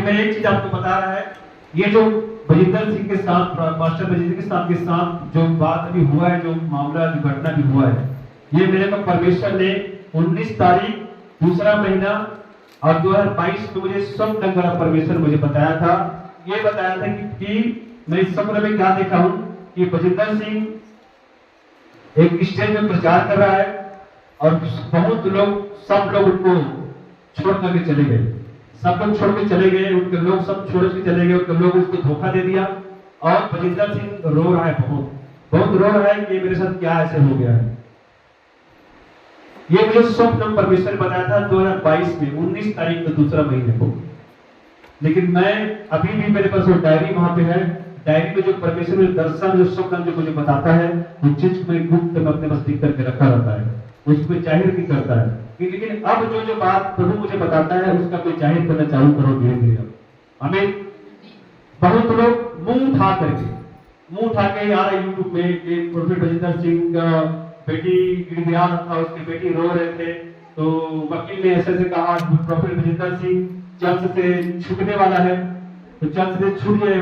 मैं एक चीज आपको बता रहा है, ये जो बजिंदर सिंह के साथ, मास्टर बजिंदर के साथ जो बात अभी हुआ है, जो मामला दुर्घटना भी हुआ है, ये मेरे को परमेश्वर ने 19 तारीख दूसरा महीना और 2022 में मुझे स्वप्न द्वारा परमेश्वर मुझे बताया था। ये बताया था कि मैं इस स्वप्न में क्या देखा हूं कि बजिंदर सिंह एक स्टेज में प्रचार कर रहा है और बहुत लोग, सब लोग उनको छोड़ करके चले गए, सब लोग छोड़ के चले गए, उनके लोग सब छोड़ के चले गए, उनके लोग उसको धोखा दे दिया। और बजिंदर सिंह रो रहा है, बहुत बहुत रो रहा है कि मेरे साथ क्या ऐसे हो गया है। ये मुझे स्वप्न परमेश्वर बताया था 2022 में 19 तारीख को दूसरा महीने को। लेकिन मैं अभी भी मेरे पास वो डायरी वहां पे है, डायरी में जो परमेश्वर में दर्शन, जो स्वप्न जो मुझे बताता है, वो चीज को मैं गुप्त में अपने पास लिख करके रखा रहता है, उसको जाहिर भी करता है। लेकिन अब जो बात प्रभु मुझे बताता है उसका मैं जाहिर करना चालू करो धीरे धीरे। हमें बहुत लोग मुंह उठा के आ रहे यूट्यूब में कि प्रोफेट बजिंदर सिंह का बेटी गिर गया था, उसकी बेटी रो रहे थे, तो वकील ने ऐसे कहा प्रोफेट बजिंदर सिंह चर्च से छूटने वाला है, तो चर्च से छूट गए।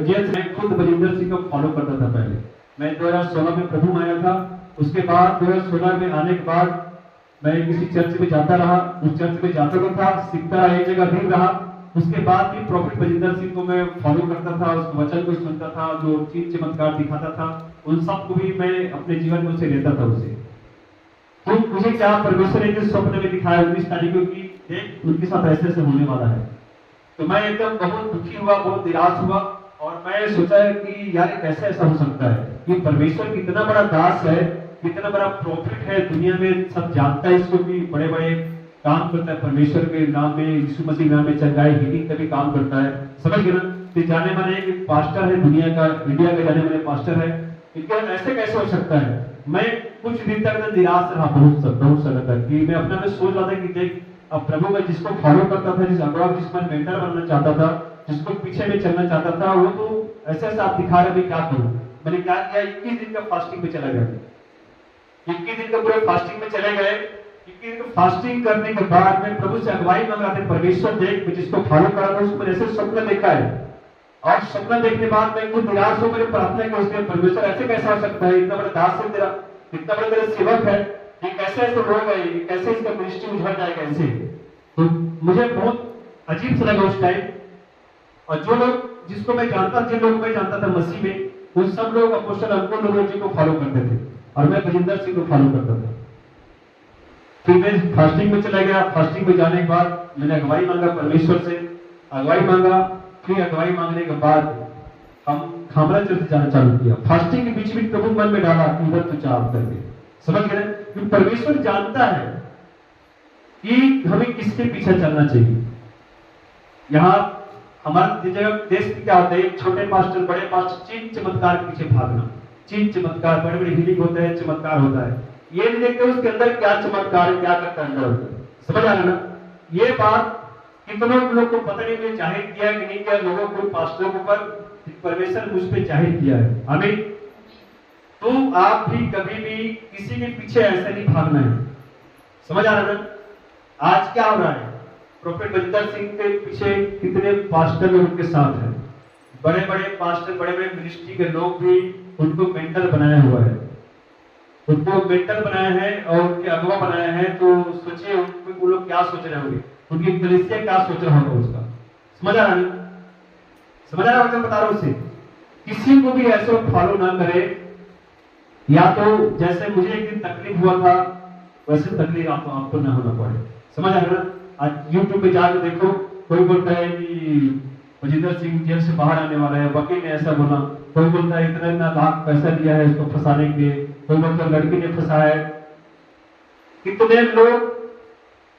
जेल में खुद बजिंदर सिंह को फॉलो करता था। पहले मैं 2016 में प्रभु में आया था, उसके बाद 2016 में आने के बाद मैं किसी चर्च में जाता रहा, उस चर्च में जाता तो था, सीखता रहा, एक जगह नहीं रहा। उसके बाद भी प्रोफेट बजिंदर सिंह को मैं फॉलो करता था, उसके वचन को सुनता था, जो चीज चमत्कार दिखाता था, उन सबको भी मैं अपने जीवन में उसे लेता था उसे। तो मुझे क्या परमेश्वर ने स्वप्न में दिखाया 19 तारीख को कि देख उनके साथ ऐसे ऐसे होने वाला है। तो मैं एकदम बहुत दुखी हुआ, बहुत निराश हुआ और मैं सोचा कि यार कैसे ऐसा हो सकता है कि परमेश्वर कितना बड़ा दास है, कितना बड़ा प्रॉफिट है, दुनिया में सब जानता है इसको कि बड़े बड़े काम करता है परमेश्वर के नाम में, यीशु मसीह नाम में चंगाई हीलिंग का भी काम करता है। समझ गए ना? तो जाने माने एक पास्टर है, दुनिया का, इंडिया का जाने माने पास्टर है। लेकिन ऐसे कैसे हो सकता है? मैं कुछ दिन तक निराश रहा, बहुत समय तक कि मैं अपने में सोच रहा था कि देख अब प्रभु में जिसको फॉलो करता था, जिस अगुआ जिसको मैं मेंटर बनना चाहता था, जिसको पीछे में चलना चाहता था, वो तो ऐसे ऐसे आप दिखा रहे, क्या करूं? मैंने क्या किया, 21 दिन का फास्टिंग में चला गया। 21 दिन का पूरे फास्टिंग में चले गए। 21 दिन फास्टिंग करने के बाद मैं प्रभु से अगुवाई मांग रहा था, परमेश्वर देख मैं जिसको फॉलो कर रहा था उसको ऐसे स्वप्न देखा है, और स्वप्न देखने के बाद मैं खुद निराश हो, मैंने प्रार्थना की उसके परमेश्वर ऐसे कैसा हो सकता है, इतना बड़ा दास है तेरा, इतना बड़ा तेरा सेवक है, ये कैसे ऐसे हो गए, कैसे इसका मिनिस्ट्री उजड़ जाएगा ऐसे। तो मुझे बहुत अजीब सा लगा उस टाइम। और जो लोग जिसको मैं जानता, जिन लोगों को मैं जानता था मसीह में, वो सब लोग अपोस्टल अंकुर लोगों जी को फॉलो करते थे और मैं बजिंदर सिंह को फॉलो करता था। फिर मैं फास्टिंग में चला गया। फास्टिंग में जाने के बाद मैंने अगुवाई मांगा परमेश्वर से, अगुवाई मांगा। फिर अगुवाई मांगने के बाद हम खामरा चर्च जाना चालू किया। फास्टिंग के बीच में प्रभु मन में डाला कि उधर तो चाप करके, समझ गए? क्योंकि परमेश्वर जानता है कि हमें किसके पीछे चलना चाहिए। यहाँ हमारे जगह देश में क्या होता है, छोटे पास्टर, बड़े पास्टर, चीज चमत्कार के पीछे भागना, चीज चमत्कार, बड़े बड़े हीलिंग होते हैं, चमत्कार होता है, ये नहीं देखते उसके अंदर क्या चमत्कार है, क्या करता है अंदर। समझ आ रहा ना? ये बात कितनों लोग को पता नहीं, मैं जाहिर किया कि नहीं किया, लोगों को, पास्टरों के ऊपर परमेश्वर मुझ पे जाहिर किया है। आमीन। तो आप भी कभी भी किसी के पीछे ऐसे नहीं भागना है। समझ आ रहा है? आज क्या हो रहा है, प्रोफेट बजिंदर सिंह के पीछे कितने पास्टर लोग उनके साथ हैं, बड़े बड़े पास्टर, बड़े बड़े मिनिस्ट्री के लोग भी उनको मेंटर बनाया हुआ है, उनको मेंटर बनाया है और उनके अगुवा बनाया है। तो सोचिए उनको वो लोग क्या सोच रहे होंगे, उनकी कलीसिया क्या सोच रहा होगा उसका। समझ आ रहा है? समझ आ रहा है? बता रहा हूं उसे, किसी को भी ऐसे फॉलो ना करे। या तो जैसे मुझे एक दिन तकलीफ हुआ था वैसे तकलीफ आपको ना होना पड़े। समझ आ रहा है? आज यूट्यूब पे जाकर देखो, कोई बोलता है कि बजिंदर सिंह जेल से बाहर आने वाला है, वकील ने ऐसा बोला, कोई बोलता है इतना इतना लाख पैसा दिया है इसको फंसाने के लिए, कोई बोलता है लड़की ने फंसाया है। कितने लोग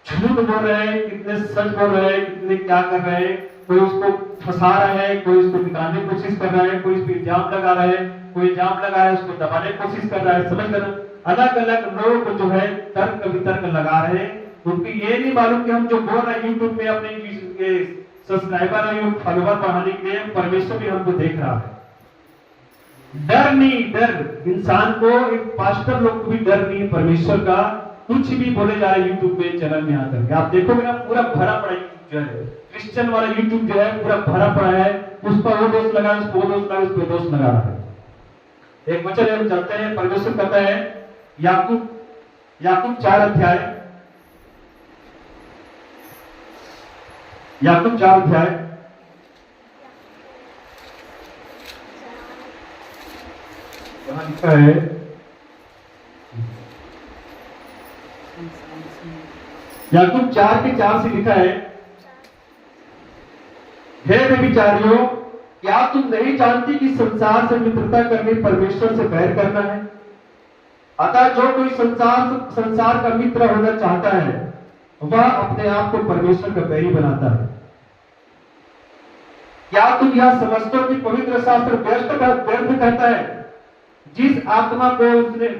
झूठ बोल रहे हैं, कितने सच बोल रहे हैं, कितने क्या कर रहे हैं। कोई उसको फंसा रहा है, कोई उसको निकालने की कोशिश कर रहा है, कोई उस पर इल्जाम लगा रहा है, कोई इल्जाम लगा है उसको दबाने की कोशिश कर रहा है। समझ कर अलग अलग लोग जो है तर्क वितर्क लगा रहे हैं। उनको ये नहीं मालूम कि हम जो बोल रहे हैं यूट्यूब में अपने सब्सक्राइबर और फॉलोवर बढ़ाने के लिए, परमेश्वर भी हमको देख रहा है। डर नहीं, डर इंसान को, एक पास्टर लोग को भी डर नहीं है परमेश्वर का। कुछ भी बोले जा रहे यूट्यूब पे चैनल में आकर के आप देखोगे ना, पूरा भरा पड़ा जो है क्रिश्चियन वाला यूट्यूब जो है पूरा भरा पड़ा है, उस पर वो दोस्त लगा, उस पर वो दोस्त लगा, उस पर दोस्त लगा रहा है। एक वचन हम चलते हैं, परमेश्वर कहता है याकूब 4 अध्याय, याकूब 4 अध्याय यहां लिखा है, याकूब 4 के 4 से लिखा है, हे व्यभिचारियों, क्या तुम नहीं जानती कि संसार से मित्रता करनी परमेश्वर से बैर करना है? अतः जो कोई संसार का मित्र होना चाहता है वह अपने आप को परमेश्वर का बैरी बनाता है। क्या तुम यह समझते हो कि पवित्र शास्त्र व्यर्थ कहता है, जिस आत्मा को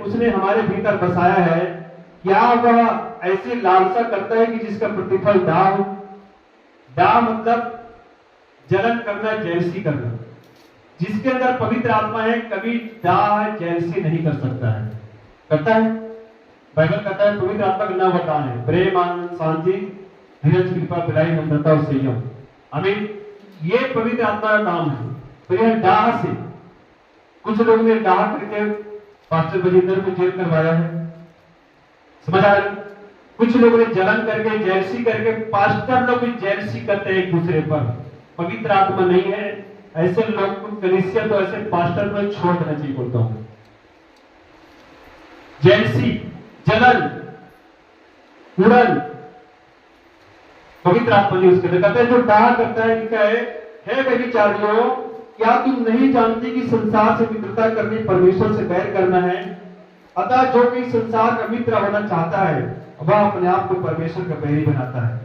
उसने हमारे भीतर बसाया है, क्या वह ऐसी लालसा करता है कि जिसका प्रतिफल दाह हो? दाह मतलब जलन करना, जेलसी करना। जिसके अंदर पवित्र आत्मा है कभी दाह जेलसी नहीं कर सकता है। करता है? बाइबल कहता है पवित्र आत्मा का नाम वरदान है, प्रेम, आनंद, शांति, धीरज, कृपा, बड़ाई, नम्रता और संयम। आमीन। ये पवित्र आत्मा का काम है। तो यह दाह से, कुछ लोगों ने दाह करके पास्टर बजिंदर को जेल करवाया है, समझ आ रहा है? कुछ लोगों ने जलन करके, जेलसी करके, पास्टर लोग भी जेलसी करते हैं एक दूसरे पर। पवित्र आत्मा नहीं है, ऐसे लोग को कलीसिया तो ऐसे पास्टर को छोड़ देना चाहिए, बोलता हूं। जेलसी, जलन, उड़न, पवित्र आत्मा नहीं उसके अंदर। कहते हैं जो दाह करता है, लिखा है, हे व्यभिचारियों, क्या तुम नहीं जानती कि संसार से मित्रता करनी परमेश्वर से बैर करना है? अतः जो कोई संसार का मित्र होना चाहता है वह अपने आप को परमेश्वर का बैरी बनाता है।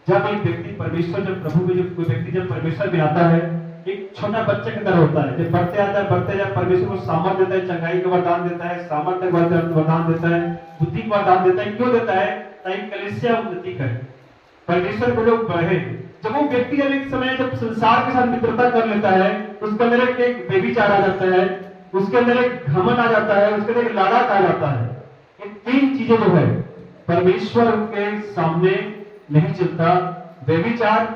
जब एक व्यक्ति परमेश्वर, जब प्रभु में जब कोई व्यक्ति जब परमेश्वर में आता है, एक छोटा बच्चे की तरह होता है। जब बढ़ते आता है, बढ़ते जब परमेश्वर को सामर्थ्य देता है, चंगाई का वरदान देता है, सामर्थ्य का वरदान देता है, बुद्धि का वरदान देता है। क्यों देता है? ताकि कलीसिया उन्नति करे, परमेश्वर को लोग बढ़े। जब वो व्यक्ति जब एक समय जब संसार के साथ मित्रता कर लेता है, उसके अंदर एक व्यभिचार आ जाता है, उसके अंदर एक घमंड आ जाता है, उसके अंदर एक लालच आ जाता है। ये 3 चीजें जो है परमेश्वर के सामने नहीं चलता। व्यभिचार,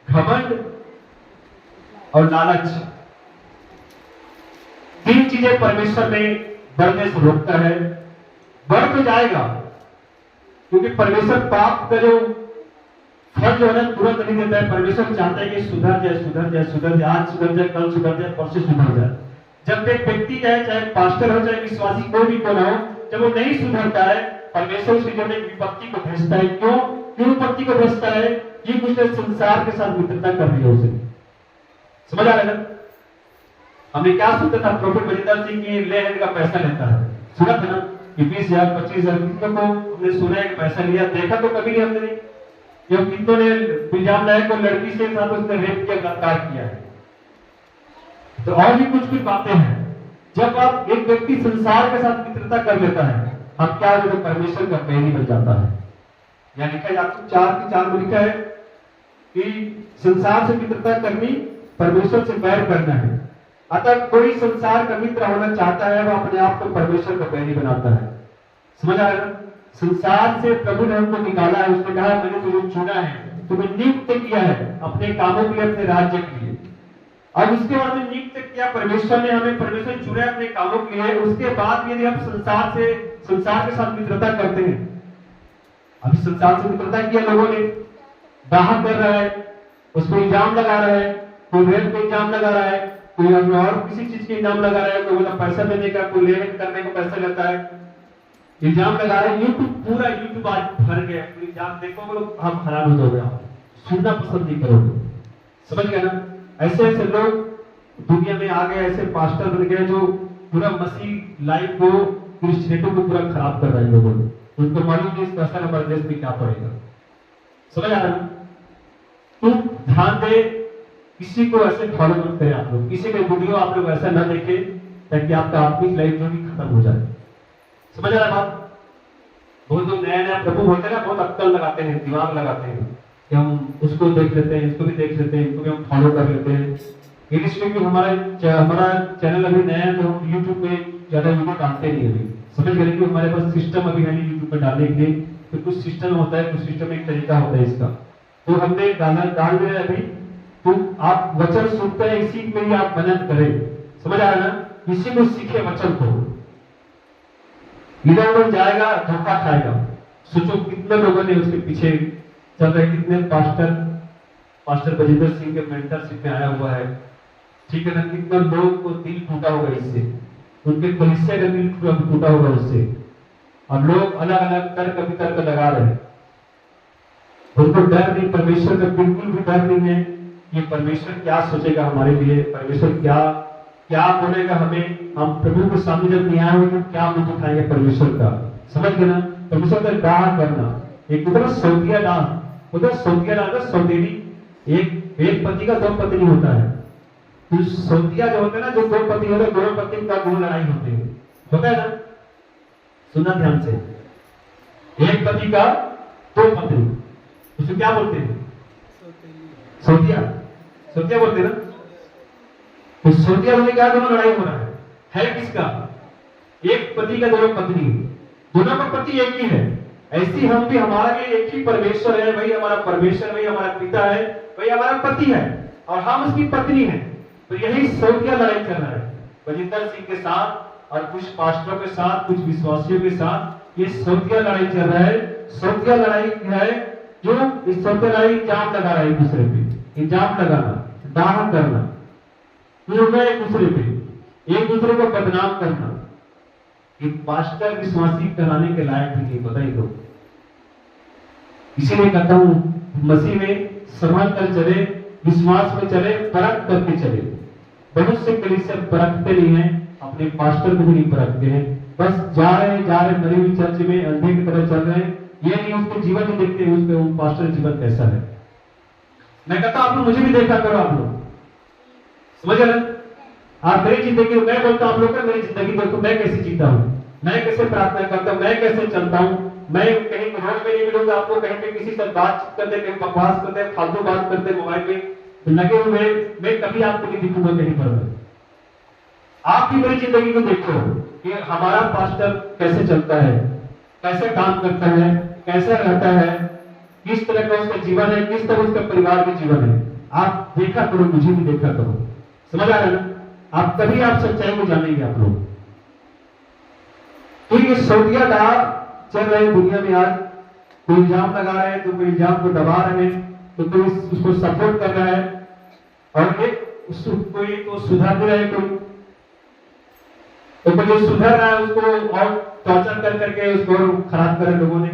घमंड और लालच, 3 चीजें परमेश्वर में बढ़ने से रोकता है। बढ़ तो जाएगा क्योंकि परमेश्वर पाप का जो फल जो है ना तुरंत नहीं देता है। परमेश्वर चाहता है कि सुधर जाए, सुधर जाए, सुधर जाए, आज सुधर जाए, कल सुधर जाए, परसों सुधर जाए। जब एक व्यक्ति चाहे पास्टर हो, चाहे विश्वासी कोई भी क्यों ना हो, जब वो नहीं सुधरता है, परमेश्वर उसकी जीवन में विपत्ति को भेजता है। क्यों विपत्ति को भेजता है? कि उसने संसार के साथ मित्रता कर ली है उसे। समझ आ रहा है ना? हमने क्या सुनता था, प्रॉफिट बजिंदर सिंह की ले हैंड का पैसा लेता है, सुना था ना कि 20,000 25,000 कितनों को हमने सुना है कि पैसा लिया, देखा तो कभी नहीं हमने। या कितनों ने इल्जाम लगाया को लड़की के साथ उसने रेप किया, बलात्कार किया है। तो और भी कुछ कुछ बातें हैं। जब आप एक व्यक्ति संसार के साथ मित्रता कर लेता है, हम क्या होता है? परमेश्वर का बैरी बन जाता है। यहाँ लिखा है, आपको 4 के 4 में लिखा है कि संसार से मित्रता करनी परमेश्वर से बैर करना है। अतः कोई संसार का मित्र होना चाहता है वह अपने आप को परमेश्वर का बैरी बनाता है। समझ आ रहा है? संसार से प्रभु ने हमको निकाला है, उसने कहा मैंने तुम्हें चुना है, तुम्हें नियुक्त किया है अपने कामों के लिए, अपने राज्य के लिए। और उसके बाद में नियुक्त किया परमेश्वर ने हमें, परमेश्वर चुना अपने कामों के लिए। उसके बाद यदि हम संसार के साथ मित्रता करते हैं, अभी संसार से मित्रता किया लोगों ने, दाह कर रहा है, उसको इल्जाम लगा रहा है, कोई रेप का इल्जाम लगा रहा है, कोई और किसी चीज के इल्जाम लगा रहा है, कोई बोला पैसा देने का, कोई लेन करने का पैसा लेता है, इल्जाम लगा रहा है। यूट्यूब पूरा यूट्यूब आज भर गया, इल्जाम देखो वो लोग, हम हैरान हो गए, सुनना पसंद नहीं करोगे। समझ गए ना? ऐसे ऐसे लोग दुनिया में आ गए, ऐसे पास्टर बन गए जो पूरा मसीह लाइफ को, क्रिश्चियनिटी को पूरा खराब कर रहे हैं लोगों ने। उनको मालूम नहीं इसका असर हमारे देश में क्या पड़ेगा। समझ आ रहा है? तुम ध्यान दे, किसी को ऐसे फॉलो मत करें आप लोग, किसी का वीडियो आप लोग ऐसा न देखें ताकि आपका आत्मिक लाइफ जो भी खत्म हो जाए। समझ आ रहा है बात? बहुत लोग नया नया प्रभु होते हैं ना, बहुत अक्कल लगाते हैं, दिमाग लगाते हैं कि हम उसको देख लेते हैं, इसको भी देख लेते हैं, इनको भी हम फॉलो कर लेते हैं। इसलिए कि हमारा चैनल अभी नया है, तो हम यूट्यूब पे ज्यादा वीडियो डालते नहीं अभी। समझ गए कि हमारे पास सिस्टम अभी है नहीं यूट्यूब पे डालने के लिए। तो कुछ सिस्टम होता है, कुछ सिस्टम एक तरीका होता है इसका। तो हमने डाल दिया अभी। तो आप वचन सुनते हैं, इसी में ही आप मनन करें। समझ आ रहा ना? इसी को सीखे वचन को। इधर उधर जाएगा धोखा खाएगा। सोचो कितने लोगों ने उसके पीछे चल रहे, कितने पास्टर बजिंदर सिंह के मेंटरशिप में आया हुआ है, ठीक है ना? कितना लोगों को दिल टूटा होगा इससे, उनके कलीसिया का दिल टूटा होगा उससे। और लोग अलग अलग तर्क लगा रहे हैं। उनको डर नहीं, परमेश्वर का बिल्कुल भी डर नहीं है। ये परमेश्वर क्या सोचेगा हमारे लिए, परमेश्वर क्या बोलेगा हमें। हम प्रभु के सामने जब न्याय होगा तो क्या मुंह उठाएंगे परमेश्वर का। समझ गए ना? परमेश्वर का डाह करना, एक उधर सौतिया डाह, उधर सौतिया डाह का सौतेली। एक पति का 2 पत्नी होता है। तो सौतिया जो होता है ना, जो 2 पति होते हैं, दोनों पत्नी का दोनों लड़ाई होता है ना? सुनना ध्यान से। एक पति का 2 पत्नी, उसे क्या बोलते हैं? सौतिया बोलते हैं ना? तो सौतिया होने का दोनों लड़ाई हो रहा है किसका? एक पति का 2 पत्नी, दोनों का पति एक ही है। ऐसी हम भी, हमारा भी एक ही परमेश्वर है, वही हमारा परमेश्वर, वही हमारा पिता है, वही हमारा पति है, और हम उसकी पत्नी है। तो यही सौतिया लड़ाई चल रहा है बजिंदर सिंह के साथ और कुछ पास्टरों के साथ, कुछ विश्वासियों के साथ। ये सौतिया लड़ाई चल रहा है। सौतिया लड़ाई है जो इस सौतिया लड़ाई इल्जाम लगा रहा है, एक दूसरे पे इल्जाम लगाना, दावा करना, एक दूसरे पे, एक दूसरे को बदनाम करना। एक पास्टर विश्वासी कहलाने के लायक भी नहीं, बताइए तो। इसीलिए कहता हूं मसीह में समझ कर चले, विश्वास में चले, परख करके चले। बहुत से कलीसिया परखते नहीं है, अपने पास्टर को भी नहीं परखते हैं, बस जा रहे मरी हुई चर्च में अंधे की तरह चल रहे हैं। ये नहीं उसके जीवन में देखते हैं, उसके पास्टर जीवन कैसा है। मैं कहता आप लोग मुझे भी देखा करो, आप लोग समझ रहे? आप मेरी जिंदगी, मैं बोलता हूं आप लोग मेरी जिंदगी देखो, मैं कैसे जीता हूं, मैं कैसे प्रार्थना करता हूं, मैं कैसे चलता हूं। मैं कहीं रोड में नहीं मिलूंगा आपको, कहीं पे किसी से बात करते, कहीं बकवास करते, फालतू बात करते मोबाइल पे लगे हुए, मैं कभी आपको नहीं दिखूंगा कहीं पर। आप भी मेरी जिंदगी को देखो कि हमारा पास्टर कैसे चलता है, कैसे काम करता है, कैसे रहता है, किस तरह का उसका जीवन है, किस तरह उसका परिवार का जीवन है। आप देखा करो, मुझे भी देखा करो। समझ आ रहा है ना? आप तभी आप सच्चाई को जानेंगे आप लोग। तो ये सौतिया डाह चल रहे हैं दुनिया में आज। कोई इल्जाम लगा रहे हैं तो कोई इल्जाम को दबा रहे हैं, तो कोई उसको सपोर्ट कर रहा है, और कोई तो सुधार रहा है, तो कोई जो सुधर रहा है उसको और टॉर्चर कर करके उसको खराब कर रहे लोगों ने।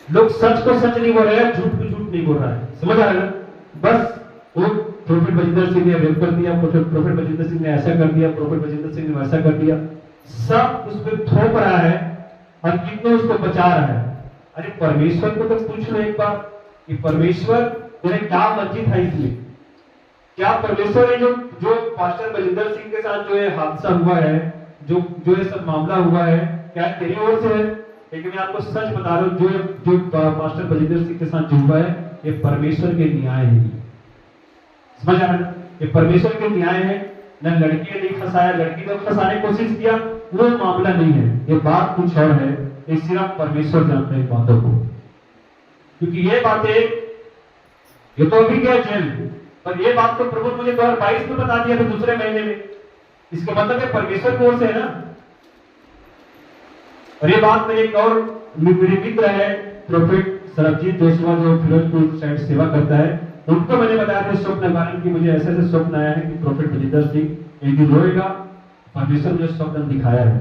लोग सच को सच नहीं बोल रहे हैं, झूठ को झूठ नहीं बोल रहा है। समझ आ रहा है? बस वो प्रोफेट बजिंदर सिंह ने रेप कर दिया, प्रोफेट बजिंदर सिंह ने ऐसा कर दिया, प्रोफेट बजिंदर सिंह ने वैसा कर दिया, सब उस पर थोप रहा है और कितने उसको बचा रहा है। अरे परमेश्वर को तो पूछ लो एक बार कि परमेश्वर तेरे क्या मर्जी था इसमें? क्या परमेश्वर ने जो पास्टर बजिंदर सिंह के साथ जो ये हादसा हुआ है, जो ये सब मामला हुआ है, क्या तेरी ओर से है? लेकिन मैं आपको सच बता रहा हूं, जो पास्टर बजिंदर सिंह के साथ जो हुआ है, ये परमेश्वर के न्याय है। समझ आ रहा है? ये परमेश्वर के न्याय है। न लड़की ने नहीं फंसाया, लड़की ने फंसाने की कोशिश किया, वो मामला नहीं है। ये बात कुछ और है, ये सिर्फ परमेश्वर जानते हैं बातों को। क्योंकि ये बातें, ये तो अभी गया जेल, पर ये बात तो प्रभु मुझे 2022 में बता दिया था, दूसरे महीने में। इसका मतलब है परमेश्वर की ओर से है ना। और ये बात मेरे एक और मेरे मित्र है प्रोफेट सरबजीत जोशुआ, जो फिरोजपुर साइड सेवा करता है, उनको मैंने बताया था स्वप्न कारण कि मुझे ऐसे ऐसे स्वप्न आया है कि प्रोफेट बजिंदर सिंह एक दिन रोएगा, परमेश्वर मुझे स्वप्न दिखाया है।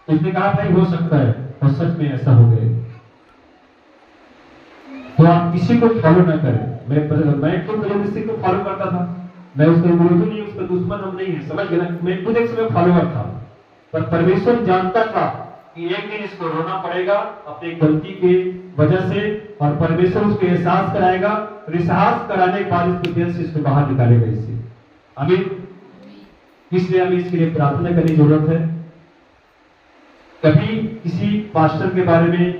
तो उसने कहा भाई हो सकता है, और सच में ऐसा हो गया। तो आप किसी को फॉलो ना करें। मैं खुद बजिंदर सिंह को फॉलो करता था, मैं उसका विरोधी नहीं, उसका दुश्मन हम नहीं है, समझ गए ना? मैं खुद एक समय फॉलोअर था, पर परमेश्वर जानता था कि एक दिन इसको रोना पड़ेगा अपनी गलती की वजह से, और परमेश्वर उसको एहसास कराएगा, और एहसास कराने के बाद इसको जेल से इसको बाहर निकालेगा इससे। आमीन। इसलिए हमें इसके लिए प्रार्थना करने की जरूरत है। कभी किसी पास्टर के बारे में,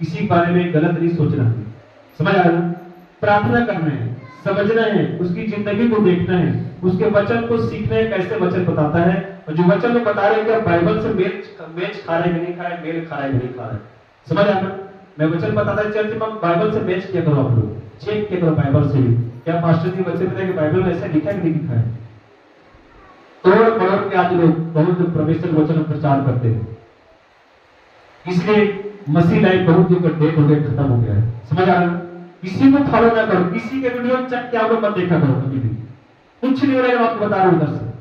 किसी बारे में गलत नहीं सोचना है। समझ आया? प्रार्थना करना है, समझना है, उसकी जिंदगी को देखना है, उसके वचन को सीखना है, कैसे वचन बताता है, और जो वचन में बता रहे हैं क्या बाइबल से मेल खा रहे कि नहीं खा रहे, मेल खा रहे कि नहीं खा रहे। समझ आया? मैं वचन बताता है चर्च में, बाइबल से मैच किया करो आप लोग, चेक किया करो बाइबल से भी, क्या पास्टर जी वचन बताया कि बाइबल में ऐसा लिखा है कि नहीं लिखा है। तोड़ मरोड़ के आज लोग बहुत परमेश्वर वचन प्रचार करते हैं, इसलिए मसीह लाइफ बहुत डेट हो गया, खत्म हो गया है। समझ आ रहा है? किसी को फॉलो ना करो, किसी के वीडियो चेक के आप लोग मत देखा करो कभी भी, कुछ नहीं हो रहा है, आपको बता रहा हूं उधर से।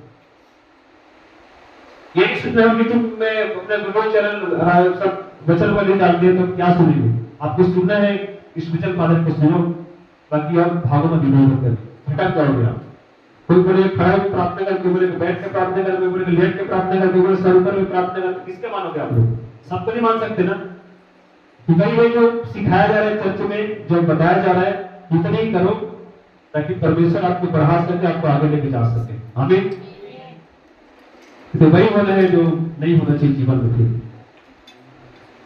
यही सुनना हम यूट्यूब में अपने वीडियो चैनल सब वचन वाले डालते हैं, तो क्या सुनेंगे? आपको सुनना है इस वचन फादर को सुनो, बाकी और भागो मत इधर उधर, भटक जाओगे आप। कोई बोले खड़ा होकर प्रार्थना कर, कोई बोले बैठ के प्रार्थना कर, कोई बोले लेट के प्रार्थना कर, कोई बोले सर ऊपर में प्रार्थना कर, किसके मानोगे आप लोग? सबको नहीं मान सकते ना। भाई ये जो सिखाया जा रहा है चर्च में, जो बताया जा रहा है, उतने ही करो ताकि परमेश्वर आपको बढ़ा सके, आपको आगे लेके जा सके। आमीन। तो वही होना है जो नहीं होना चाहिए जीवन में।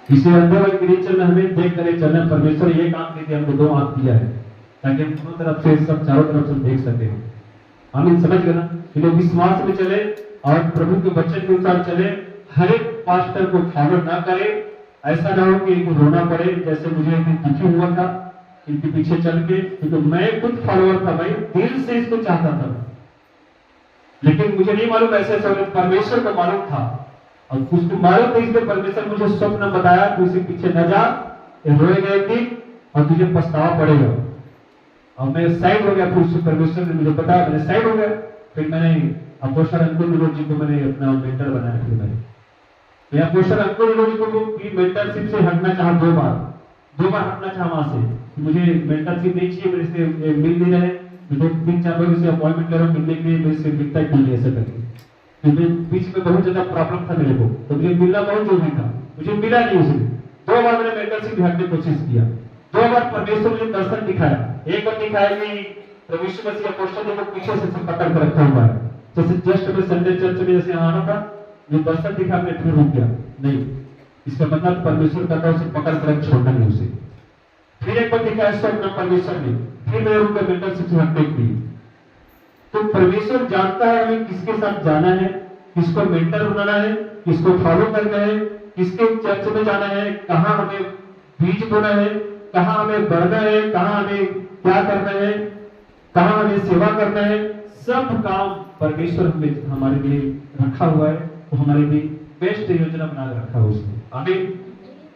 इसे अंदर वाले नेचर में हमें देख कर चलना। परमेश्वर ये काम करके हमको दो आंख दिया है ताकि हम दोनों तरफ से सब चारों तरफ से देख सके। आमीन। समझ गए ना? कि लोग विश्वास में चले और प्रभु के वचन के अनुसार चले, हर एक पास्टर को फॉलो ना करे। ऐसा ना हो कि इनको रोना पड़े, जैसे मुझे एक दिन दुखी हुआ था इनके पीछे चल के, क्योंकि मैं खुद फॉलोअर था भाई, दिल से इसको चाहता था, लेकिन मुझे नहीं मालूम ऐसे परमेश्वर को मालूम था, और उसको मालूम था इसलिए परमेश्वर मुझे स्वप्न बताया कि उसी पीछे न जा, रोएगा एक दिन और तुझे पछतावा पड़ेगा। और मैं साइड हो गया, फिर परमेश्वर ने मुझे बताया, मैंने साइड हो गया। फिर मैंने अपोस्टल अंकुर निरोध जी को मैंने अपना मेंटर बनाया। फिर मैं अपोस्टल अंकुर निरोध जी को मेंटरशिप से हटना चाहा, दो बार हटना चाहा वहां से। मुझे मेंटरशिप नहीं चाहिए, मेरे से मिल नहीं रहे, मुझे 3-4 लोगों से अपॉइंटमेंट ले रहा हूं मिलने के लिए, मेरे से मिलता ही नहीं ऐसा करके, क्योंकि बीच में बहुत ज्यादा प्रॉब्लम था मेरे को, तो मुझे मिलना बहुत जरूरी था, मुझे मिला नहीं उसे। 2 बार मैंने मेंटरशिप हटने की कोशिश किया, 2 बार परमेश्वर मुझे दर्शन दिखाया। एक बार दिखाया कि प्रभु यीशु मसीह अपोस्टल को पीछे से पकड़ कर रखा हुआ है, जैसे जस्ट में संडे चर्च में जैसे आना था, जो दर्शन दिखा मैं फिर रुक गया। नहीं, इसका मतलब परमेश्वर कहता है उसे पकड़ कर छोड़ना नहीं उसे। फिर एक बार दिखाया स्वप्न परमेश्वर ने, फिर मैं उनका मेंटरशिप से हटने के लिए। तो परमेश्वर जानता है हमें किसके साथ जाना है, किसको मेंटर बनाना है, किसको फॉलो करना है, किसके चर्च में जाना है, कहाँ हमें बीज बोना है, कहाँ हमें बढ़ना है, कहाँ हमें क्या करना है, कहाँ हमें सेवा करना है। सब काम परमेश्वर हमारे लिए रखा हुआ है, तो हमारे लिए बेस्ट योजना बना रखा है उसने। आमीन।